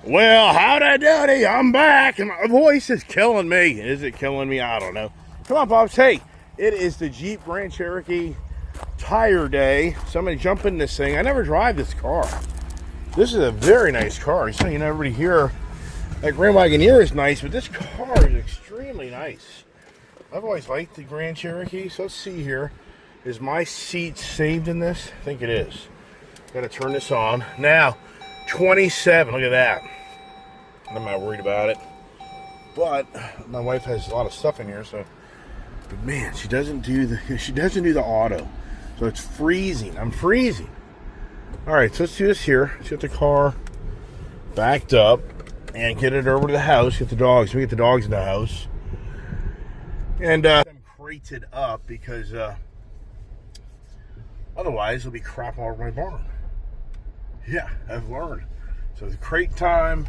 Well, howdy doody, I'm back, and my voice is killing me. Is it killing me? I don't know. Come on, Pops. Hey, it is the Jeep Grand Cherokee tire day. Somebody jump in this thing. I never drive this car. This is a very nice car. So, you know, everybody here, that Grand Wagoneer is nice, but this car is extremely nice. I've always liked the Grand Cherokee. So let's see here. Is my seat saved in this? I think it is. Got to turn this on. Now, 27, look at that. I'm not worried about it. But my wife has a lot of stuff in here, so but man, she doesn't do the auto. So it's freezing. I'm freezing. Alright, so let's do this here. Let's get the car backed up and get it over to the house. Get the dogs. We get the dogs in the house. And them crated up because otherwise it'll be crap all over my barn. Yeah, I've learned. So it's crate time,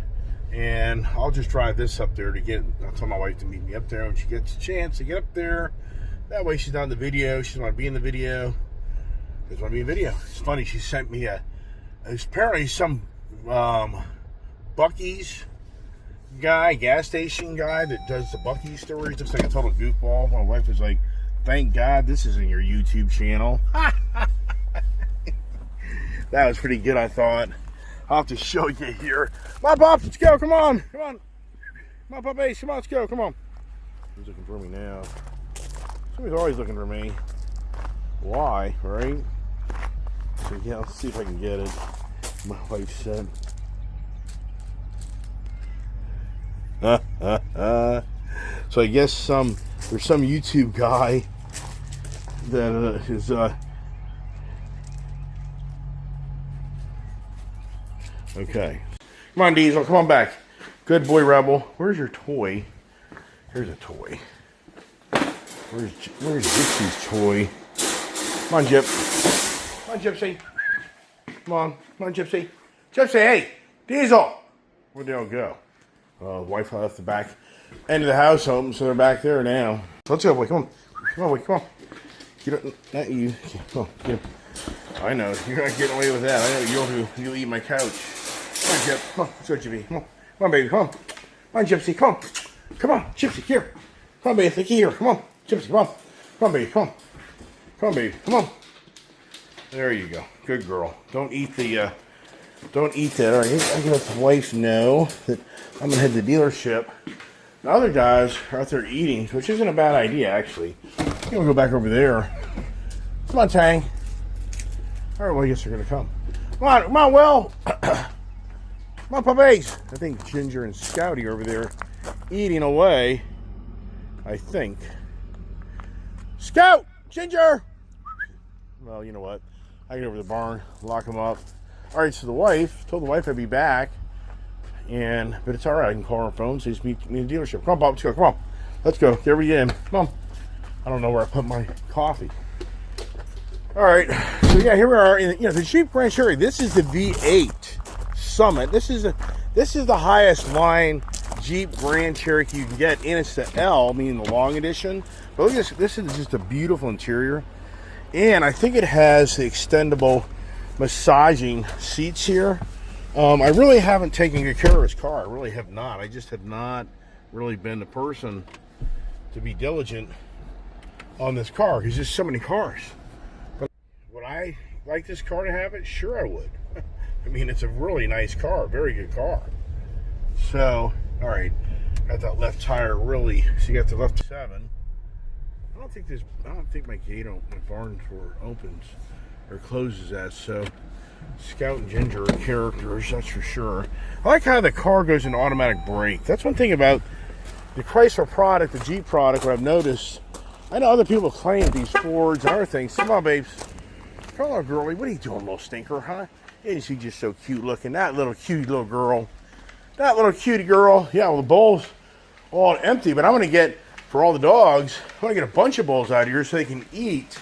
and I'll just drive this up there to get. I'll tell my wife to meet me up there when she gets a chance to get up there. That way she's not in the video. She doesn't want to be in the video. She doesn't want to be in the video. It's funny. She sent me apparently some Buc-ee's guy, gas station guy that does the Buc-ee's stories. Looks like a total goofball. My wife was like, "Thank God this isn't your YouTube channel." That was pretty good, I thought. I'll have to show you here. Come on, Pops, let's go. Come on. Come on. Come on, Puppies. Come on, let's go. Come on. He's looking for me now. Somebody's always looking for me. Why, right? So, yeah, let's see if I can get it. My wife said. So I guess there's some YouTube guy that is... Okay. Come on, Diesel. Come on back. Good boy, Rebel. Where's your toy? Here's a toy. Where's Gypsy's toy? Come on, Gyp. Come on, Gypsy. Come on. Come on, Gypsy. Gypsy, hey! Diesel! Where'd they all go? The wife left the back end of the house home, so they're back there now. Let's go, boy. Come on. Come on, boy. Come on. Get up. Not you. Come on. Get up. I know. You're not getting away with that. I know you'll eat my couch. Come on, Gyp. Come on. Let's go, Gypsy. Come on. Come on, baby. Come on. Come on, Gypsy. Come on. Come on. Gypsy, here. Come on, baby. Looky here. Come on. Gypsy, come on. Come on, baby. Come on. Come on, baby. Come on. There you go. Good girl. Don't eat that. All right. I can let the wife know that I'm going to head to the dealership. The other guys are out there eating, which isn't a bad idea, actually. I'm going to go back over there. Come on, Tang. All right, well, I guess they're going to come. Come on, Will. Come on, puppies. I think Ginger and Scouty are over there eating away. I think. Scout! Ginger! Well, you know what? I get over to the barn, lock them up. All right, so told the wife I'd be back. But it's all right. I can call her phone, so just meet me in the dealership. Come on, Bob, let's go. Come on. Let's go. Get everybody in. Come on. I don't know where I put my coffee. All right, so yeah, here we are in the Jeep Grand Cherokee. This is the V8 Summit. This is the highest line Jeep Grand Cherokee you can get, and it's the L, meaning the long edition. But look at this. This is just a beautiful interior, and I think it has the extendable massaging seats here. I really haven't taken good care of this car. I really have not. I just have not really been the person to be diligent on this car because there's so many cars. Would I like this car to have it? Sure I would. I mean, it's a really nice car, very good car. So, all right, got that left tire really. So you got the left 7. I don't think my gate, my barn door opens or closes that. So, Scout and Ginger are characters, that's for sure. I like how the car goes into automatic brake. That's one thing about the Chrysler product, the Jeep product. What I've noticed, I know other people claim these Fords and other things. Come on, babes. Come on, girlie. What are you doing, little stinker, huh? Isn't she just so cute looking? That little cute little girl. That little cutie girl. Yeah, well, the bowl's all empty, but I'm going to get, for all the dogs, I'm going to get a bunch of bowls out of here so they can eat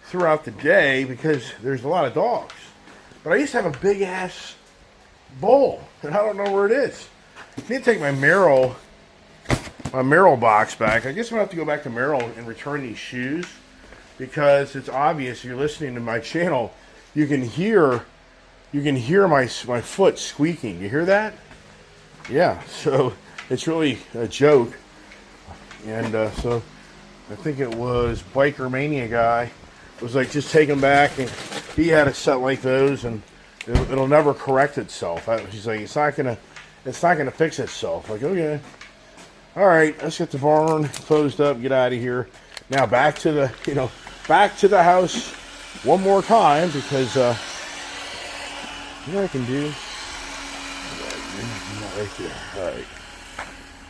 throughout the day because there's a lot of dogs. But I used to have a big-ass bowl, and I don't know where it is. I need to take my Merrill box back. I guess I'm going to have to go back to Merrill and return these shoes because it's obvious if you're listening to my channel, you can hear my foot squeaking. You hear that? Yeah, so it's really a joke. And so I think it was Biker Mania guy was like, just take them back, and he had a set like those, and it'll never correct itself. He's like, it's not gonna fix itself. Like, okay, all right, let's get the barn closed up, get out of here. Now back to the house one more time, because you know what I can do. Right there. All right.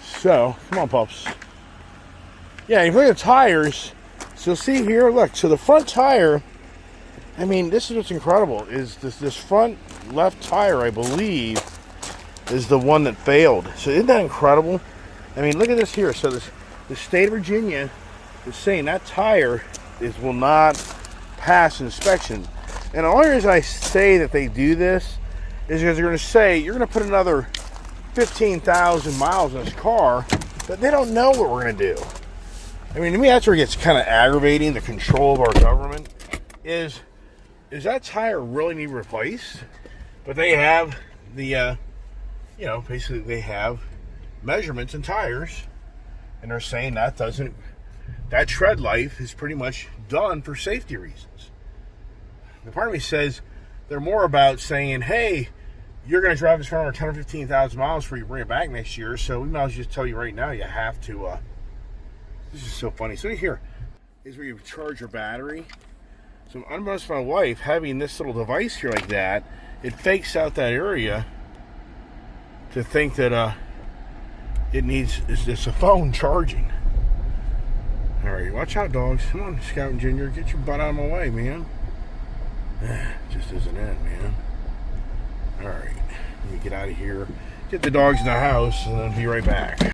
So come on, pups. Yeah, if you look at the tires, so see here, look, so the front tire, I mean, this is what's incredible, is this front left tire, I believe, is the one that failed. So isn't that incredible? I mean, look at this here. So the state of Virginia is saying that tire will not pass inspection. And the only reason I say that they do this is because they're going to say, you're going to put another 15,000 miles in this car, but they don't know what we're going to do. I mean, to me, that's where it gets kind of aggravating, the control of our government, is that tire really need replaced? But they have the, basically they have measurements and tires, and they're saying that tread life is pretty much done for safety reasons. The part of me says they're more about saying, hey, you're going to drive this car over 10 or 15,000 miles before you bring it back next year, so we might as well just tell you right now you have to, this is so funny. So here is where you charge your battery. So unbeknownst to my wife, having this little device here like that, it fakes out that area to think that it's a phone charging. All right, watch out, dogs. Come on, Scout and Junior, get your butt out of my way, man. Just isn't it, man. All right, let me get out of here, get the dogs in the house, and then be right back.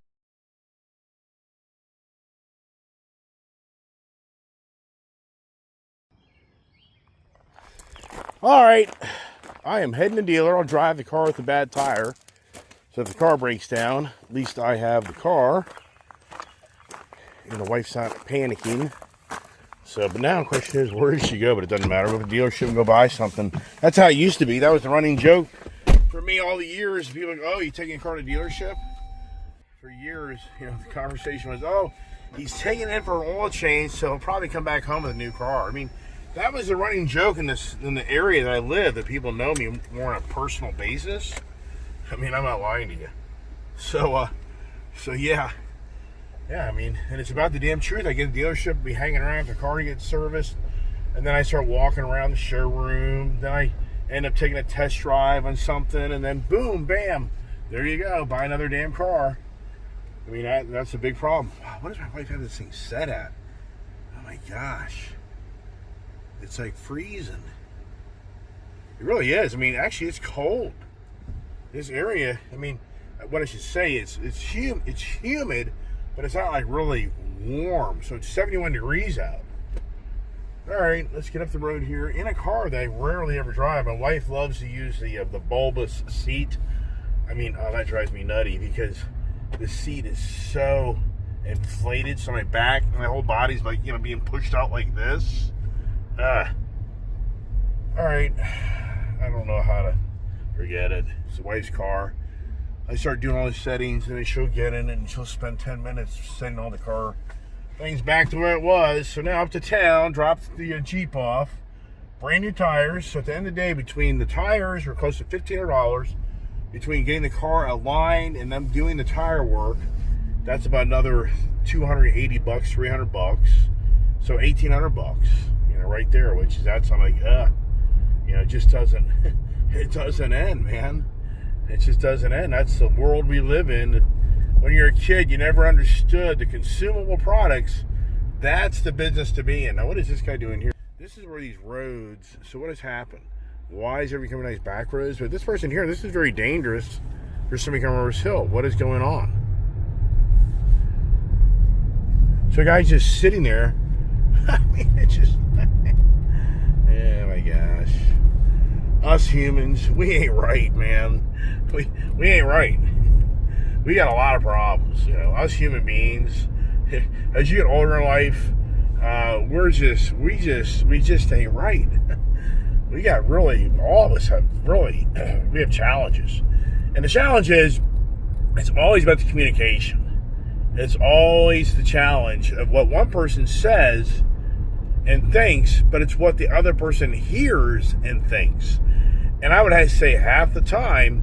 All right, I am heading to the dealer. I'll drive the car with a bad tire. So if the car breaks down, at least I have the car. And the wife's not panicking. So, but now the question is, where does she go? But it doesn't matter. Go to the dealership and go buy something. That's how it used to be. That was the running joke for me all the years. People are like, oh, you taking a car to the dealership? For years, the conversation was, oh, he's taking it for an oil change, so he'll probably come back home with a new car. I mean, that was a running joke in the area that I live, that people know me more on a personal basis. I mean, I'm not lying to you. So yeah. Yeah, I mean, and it's about the damn truth. I get a dealership, be hanging around for the car to get serviced, and then I start walking around the showroom. Then I end up taking a test drive on something, and then boom, bam, there you go, buy another damn car. I mean, that's a big problem. Wow, what does my wife have this thing set at? Oh my gosh. It's like freezing. It really is. I mean, actually, it's cold. This area, I mean, what I should say is it's humid, but it's not like really warm. So it's 71 degrees out. All right, let's get up the road here in a car that I rarely ever drive. My wife loves to use the bulbous seat. I mean, oh, that drives me nutty because the seat is so inflated. So my back, my whole body's like, being pushed out like this. All right, I don't know how to forget it. It's the wife's car. I start doing all the settings, and then she'll get in and she'll spend 10 minutes setting all the car things back to where it was. So now up to town, dropped the Jeep off, brand new tires. So at the end of the day, between the tires, we're close to $1,500. Between getting the car aligned and them doing the tire work, that's about another $280, $300. So $1,800. Right there, which is that's I'm like, it just doesn't end, man. It just doesn't end. That's the world we live in. When you're a kid, you never understood the consumable products. That's the business to be in. Now, what is this guy doing here? This is where these roads, so what has happened? Why is there becoming nice back roads? But this person here, this is very dangerous for somebody coming over this hill. What is going on? So a guy's just sitting there. I mean, it's just, oh my gosh. Us humans, we ain't right, man. We ain't right. We got a lot of problems, us human beings. As you get older in life, we just ain't right. We got really, all of us have really, we have challenges. And the challenge is, it's always about the communication. It's always the challenge of what one person says and thinks, but it's what the other person hears and thinks. And I would have to say half the time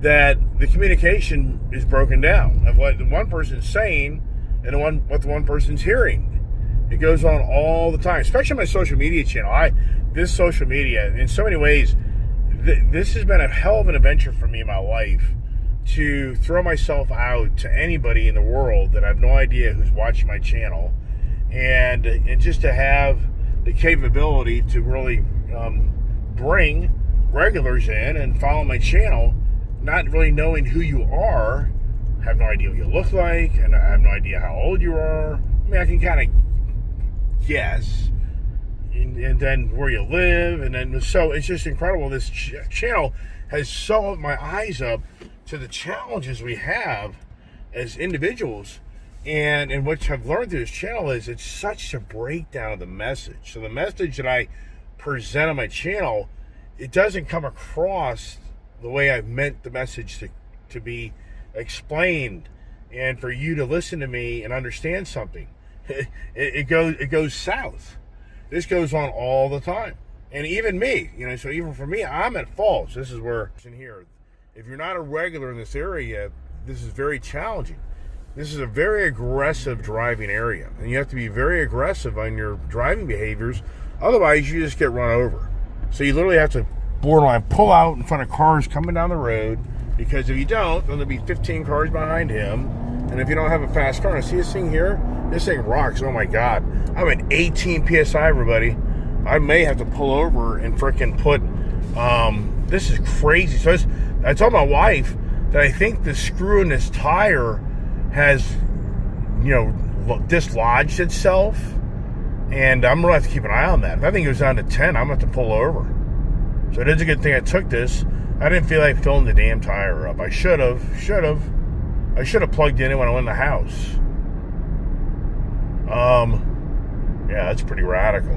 that the communication is broken down of what the one person's saying and what the one person's hearing. It goes on all the time, especially on my social media channel. This social media, in so many ways, this has been a hell of an adventure for me in my life, to throw myself out to anybody in the world that I have no idea who's watching my channel, and just to have the capability to really bring regulars in and follow my channel, not really knowing who you are, have no idea what you look like, and I have no idea how old you are. I mean, I can kind of guess, and then where you live, and then so it's just incredible. This channel has so opened my eyes up to the challenges we have as individuals, and what I've learned through this channel is it's such a breakdown of the message. So the message that I present on my channel, it doesn't come across the way I've meant the message to be explained, and for you to listen to me and understand something. It goes south. This goes on all the time, and even me, so even for me, I'm at fault. So this is where in here, if you're not a regular in this area, this is very challenging. This is a very aggressive driving area, and you have to be very aggressive on your driving behaviors. Otherwise, you just get run over. So you literally have to borderline pull out in front of cars coming down the road, because if you don't, then there'll be 15 cars behind him. And if you don't have a fast car, see this thing here? This thing rocks. Oh my God. I'm at 18 PSI, everybody. I may have to pull over and frickin' put, this is crazy. So I told my wife that I think the screw in this tire has, dislodged itself. And I'm going to have to keep an eye on that. If I think it goes down to 10, I'm going to have to pull over. So it is a good thing I took this. I didn't feel like filling the damn tire up. I should have. I should have plugged in when I went in the house. Yeah, that's pretty radical.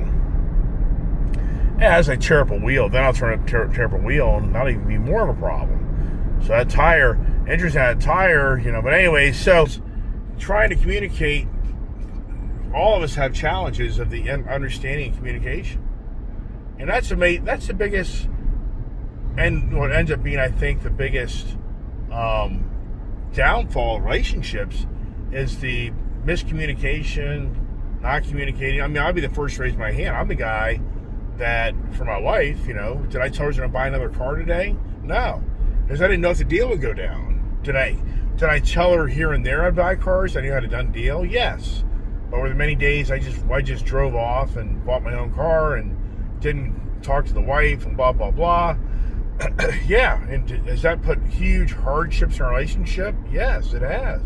Yeah, as I tear up a wheel, then I'll tear up a wheel, and that'll even be more of a problem. So that tire, interesting, that tire, but anyway, so trying to communicate, all of us have challenges of the understanding communication. And that's the biggest, and what ends up being, I think, the biggest downfall of relationships is the miscommunication, not communicating. I mean, I'll be the first to raise my hand. I'm the guy that, for my wife, did I tell her I was going to buy another car today? No, because I didn't know if the deal would go down. Did I tell her here and there I'd buy cars? I knew I had a done deal. Yes. Over the many days, I just drove off and bought my own car and didn't talk to the wife and blah blah blah. Yeah, and has that put huge hardships in our relationship? Yes, it has.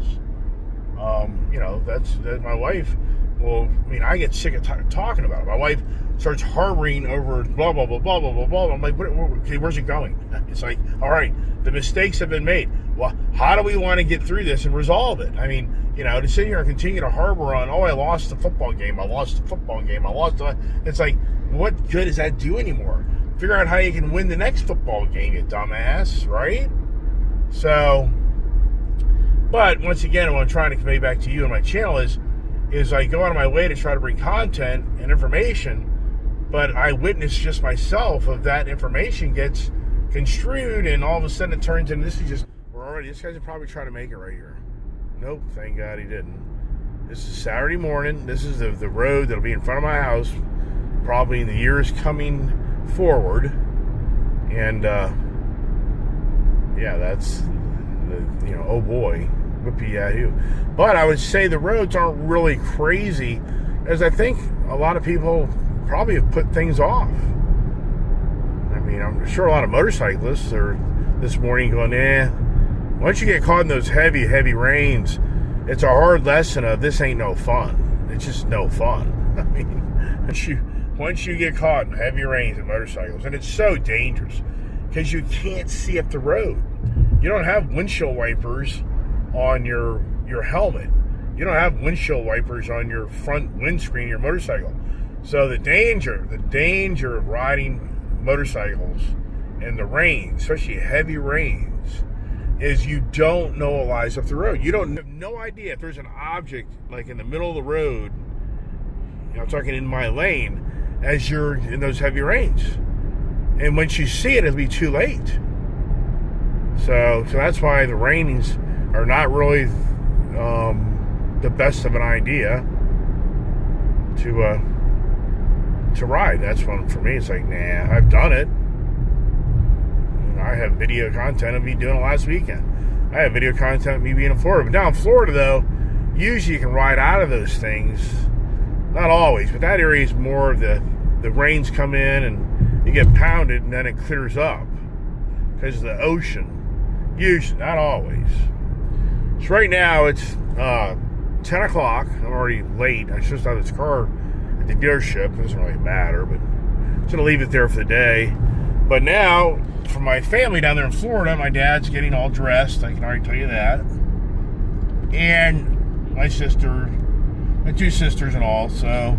That's my wife. Well, I mean, I get sick of talking about it. My wife starts harboring over blah blah blah blah blah blah blah. I'm like, okay, where's it going? It's like, all right, the mistakes have been made. Well, how do we want to get through this and resolve it? I mean, to sit here and continue to harbor on, I lost the football game. It's like, what good does that do anymore? Figure out how you can win the next football game, you dumbass, right? So, but once again, what I'm trying to convey back to you on my channel is I go out of my way to try to bring content and information, but I witness just myself of that information gets construed, and all of a sudden it turns into, this guy's probably trying to make it right here. Nope, thank God he didn't. This is Saturday morning. This is the road that'll be in front of my house probably in the years coming forward. And yeah, that's oh boy, whippy-yahoo. But I would say the roads aren't really crazy, as I think a lot of people probably have put things off. I mean, I'm sure a lot of motorcyclists are this morning going, once you get caught in those heavy rains, it's a hard lesson of this ain't no fun. It's just no fun. I mean, once you get caught in heavy rains and motorcycles, and it's so dangerous because you can't see up the road. You don't have windshield wipers on your helmet. You don't have windshield wipers on your front windscreen of your motorcycle. So the danger of riding motorcycles in the rain, especially heavy rains, is you don't know what lies up the road. You don't have no idea if there's an object like in the middle of the road. I'm talking in my lane as you're in those heavy rains, and once you see it, it'll be too late. So that's why the rainings are not really the best of an idea to ride. That's one for me. It's like, nah, I've done it. I have video content of me doing it last weekend. I have video content of me being in Florida. But down in Florida, though, usually you can ride out of those things. Not always, but that area is more of the rains come in and you get pounded and then it clears up because of the ocean. Usually, not always. So right now it's 10 o'clock. I'm already late. I just have this car at the dealership. It doesn't really matter, but I'm just going to leave it there for the day. But now, for my family down there in Florida, my dad's getting all dressed. I can already tell you that. And my sister, my two sisters and all. So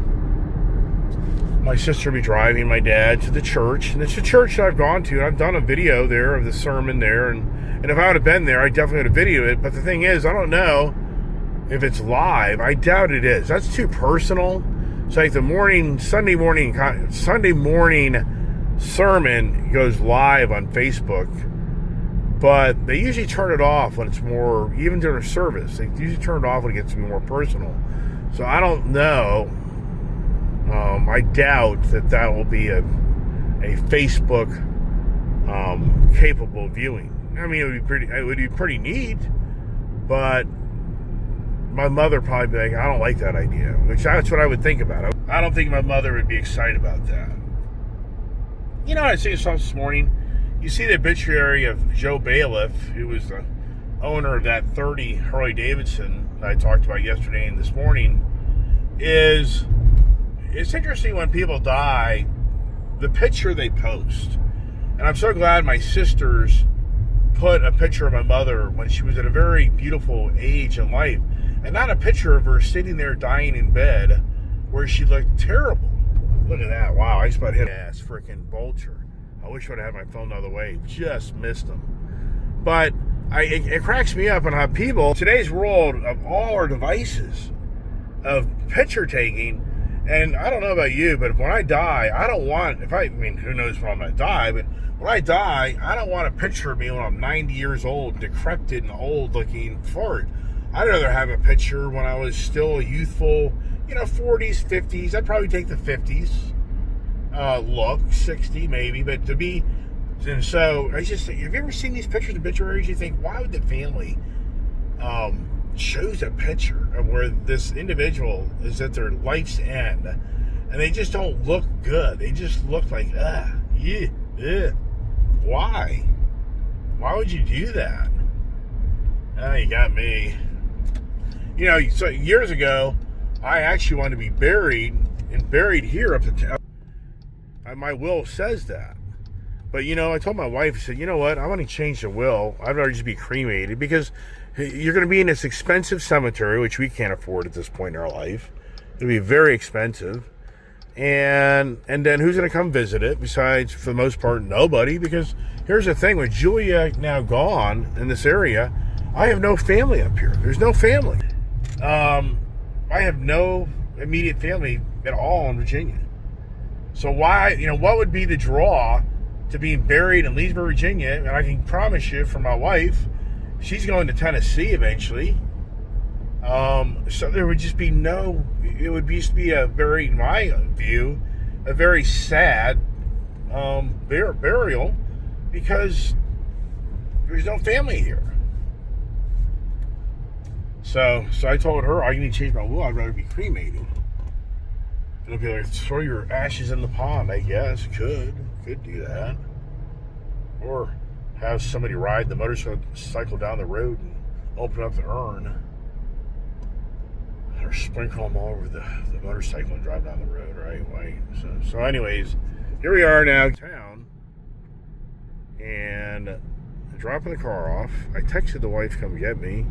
my sister will be driving my dad to the church. And it's a church that I've gone to. And I've done a video there of the sermon there. And if I would have been there, I definitely would have videoed it. But the thing is, I don't know if it's live. I doubt it is. That's too personal. It's like the Sunday morning sermon goes live on Facebook, but they usually turn it off when it's more, even during a service, they usually turn it off when it gets to be more personal. So I don't know. I doubt that will be a Facebook capable viewing. I mean, it would be pretty neat, but my mother probably be like, I don't like that idea, which that's what I would think about it. I don't think my mother would be excited about that. You know, I see this morning. You see the obituary of Joe Bailiff, who was the owner of that 30 Harley Davidson that I talked about yesterday and this morning. It's interesting when people die, the picture they post. And I'm so glad my sisters put a picture of my mother when she was at a very beautiful age in life, and not a picture of her sitting there dying in bed where she looked terrible. Look at that. Wow, I just about hit ass freaking vulture. I wish I would have had my phone the other way. Just missed them. But it cracks me up on how people, today's world of all our devices of picture taking, and I don't know about you, but when I die, I don't want, who knows when I'm going to die, but when I die, I don't want a picture of me when I'm 90 years old, decrepit and old looking fart. I'd rather have a picture when I was still a youthful, 40s, 50s. I'd probably take the 50s look, 60 maybe, but to be, and so I just think, have you ever seen these pictures of obituaries? You think, why would the family choose a picture of where this individual is at their life's end, and they just don't look good? They just look like, why? Why would you do that? You got me. So years ago, I actually wanted to be buried here up to my will says that. But, I told my wife, I said, you know what? I want to change the will. I'd rather just be cremated because you're going to be in this expensive cemetery, which we can't afford at this point in our life. It'll be very expensive. And then who's going to come visit it besides, for the most part, nobody? Because here's the thing. With Julia now gone in this area, I have no family up here. There's no family. I have no immediate family at all in Virginia. So why, what would be the draw to being buried in Leesburg, Virginia? And I can promise you, for my wife, she's going to Tennessee eventually. So there would just be it would just be a very, in my view, a very sad burial because there's no family here. So I told her, I need to change my will. I'd rather be cremated. It'll be like, throw your ashes in the pond, I guess. Could do that. Or have somebody ride the motorcycle down the road and open up the urn. Or sprinkle them all over the motorcycle and drive down the road, right? So anyways, here we are now in town. And dropping the car off. I texted the wife to come get me.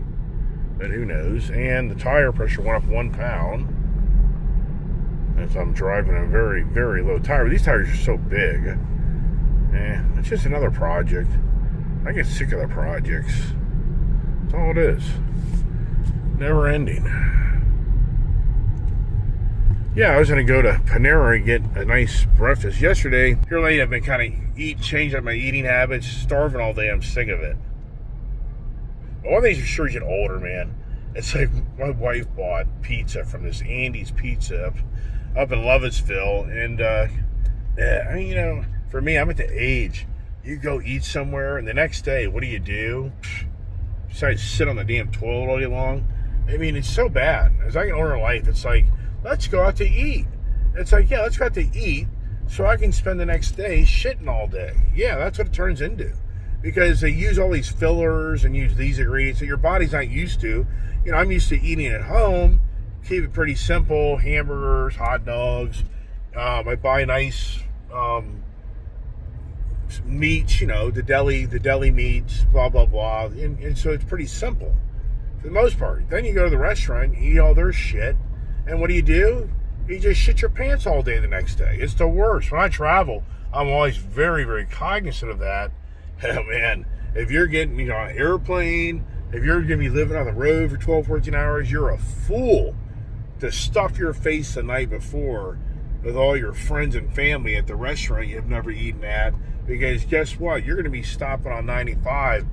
But who knows? And the tire pressure went up 1 pound. As I'm driving a very, very low tire. But these tires are so big. It's just another project. I get sick of the projects. all it is. Never ending. Yeah, I was going to go to Panera and get a nice breakfast yesterday. Here lately, I've been kind of changing up my eating habits, starving all day. I'm sick of it. But one thing's for sure, you get older, man. It's like my wife bought pizza from this Andy's Pizza up in Lovettsville. And, I mean, you know, for me, I'm at the age. You go eat somewhere, and the next day, what do? Besides sit on the damn toilet all day long? I mean, it's so bad. As I get older in life, it's like, let's go out to eat. It's like, yeah, let's go out to eat so I can spend the next day shitting all day. Yeah, that's what it turns into. Because they use all these fillers and use these ingredients that your body's not used to. You know, I'm used to eating at home, keep it pretty simple, hamburgers, hot dogs. I buy nice meats, you know, the deli meats, blah, blah, blah. And so it's pretty simple for the most part. Then you go to the restaurant, you eat all their shit. And what do? You just shit your pants all day the next day. It's the worst. When I travel, I'm always very, very cognizant of that. Oh, man, if you're getting, you know, an airplane, if you're going to be living on the road for 12, 14 hours, you're a fool to stuff your face the night before with all your friends and family at the restaurant you've never eaten at. Because guess what? You're going to be stopping on 95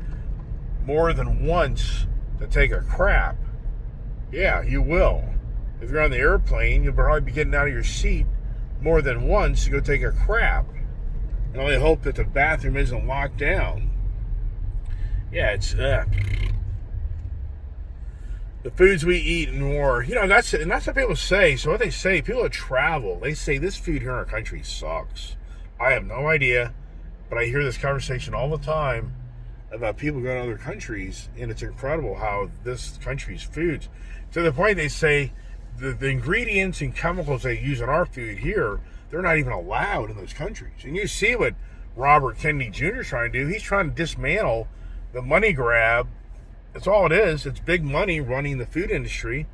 more than once to take a crap. Yeah, you will. If you're on the airplane, you'll probably be getting out of your seat more than once to go take a crap. And only hope that the bathroom isn't locked down. Yeah, it's the foods we eat and more. You know, that's what people say. So what they say, people that travel, they say this food here in our country sucks. I have no idea, but I hear this conversation all the time about people going to other countries, and it's incredible how this country's foods, to the point they say the ingredients and chemicals they use in our food here, they're not even allowed in those countries. And you see what Robert Kennedy Jr. is trying to do. He's trying to dismantle the money grab. That's all it is. It's big money running the food industry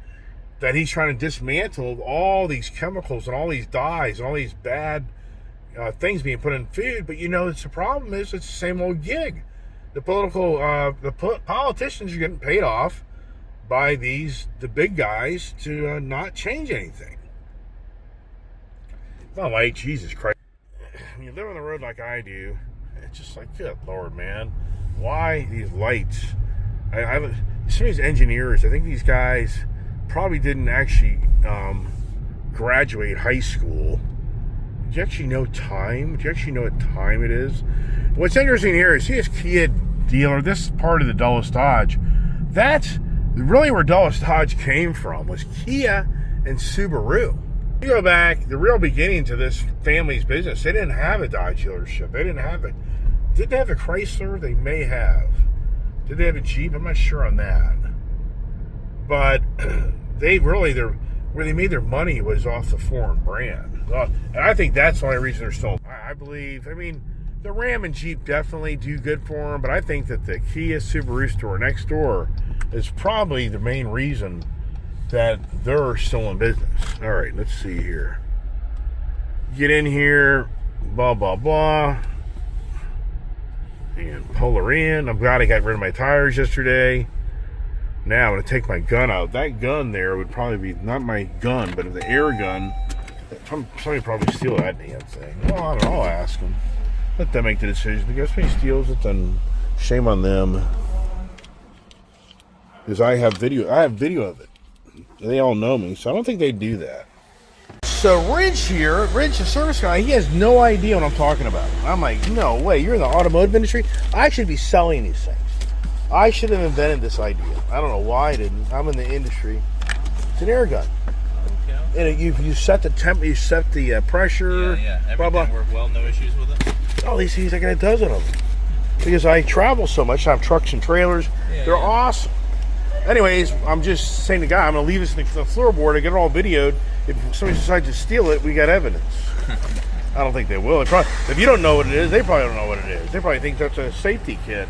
that he's trying to dismantle all these chemicals and all these dyes and all these bad things being put in food. But, you know, the problem is it's the same old gig. The politicians are getting paid off by the big guys to not change anything. Not like, Jesus Christ. When you live on the road like I do, it's just like, good Lord, man. Why these lights? Some of these engineers, I think these guys probably didn't actually graduate high school. Do you actually know time? Do you actually know what time it is? What's interesting here is, see this Kia dealer, this part of the Dulles Dodge, that's really where Dulles Dodge came from, was Kia and Subaru. You go back, the real beginning to this family's business, they didn't have a Dodge dealership. They didn't have it. Did they have a Chrysler? They may have. Did they have a Jeep? I'm not sure on that. But they really, where they made their money was off the foreign brand. And I think that's the only reason they're still, I believe, I mean, the Ram and Jeep definitely do good for them, but I think that the Kia Subaru store next door is probably the main reason that they're still in business. All right, let's see here. Get in here, blah, blah, blah. And pull her in. I'm glad I got rid of my tires yesterday. Now I'm going to take my gun out. That gun there would probably be, not my gun, but the air gun. Somebody probably steal that damn thing. Well, I don't know. I'll ask them. Let them make the decision. Because if somebody steals it, then shame on them. Because I have video of it. They all know me, so I don't think they do that. So Rich here, Rich, the service guy, he has no idea what I'm talking about. I'm like, no way, you're in the automotive industry? I should be selling these things. I should have invented this idea. I don't know why I didn't. I'm in the industry. It's an air gun. Okay. And you set the temp, you set the pressure. Yeah. Everything blah, blah. worked well, no issues with it? Oh, these things, I got a dozen of them. Because I travel so much, I have trucks and trailers. They're awesome. Anyways, I'm just saying to the guy, I'm going to leave this in the floorboard and get it all videoed. If somebody decides to steal it, we got evidence. I don't think they will. If you don't know what it is, they probably don't know what it is. They probably think that's a safety kit.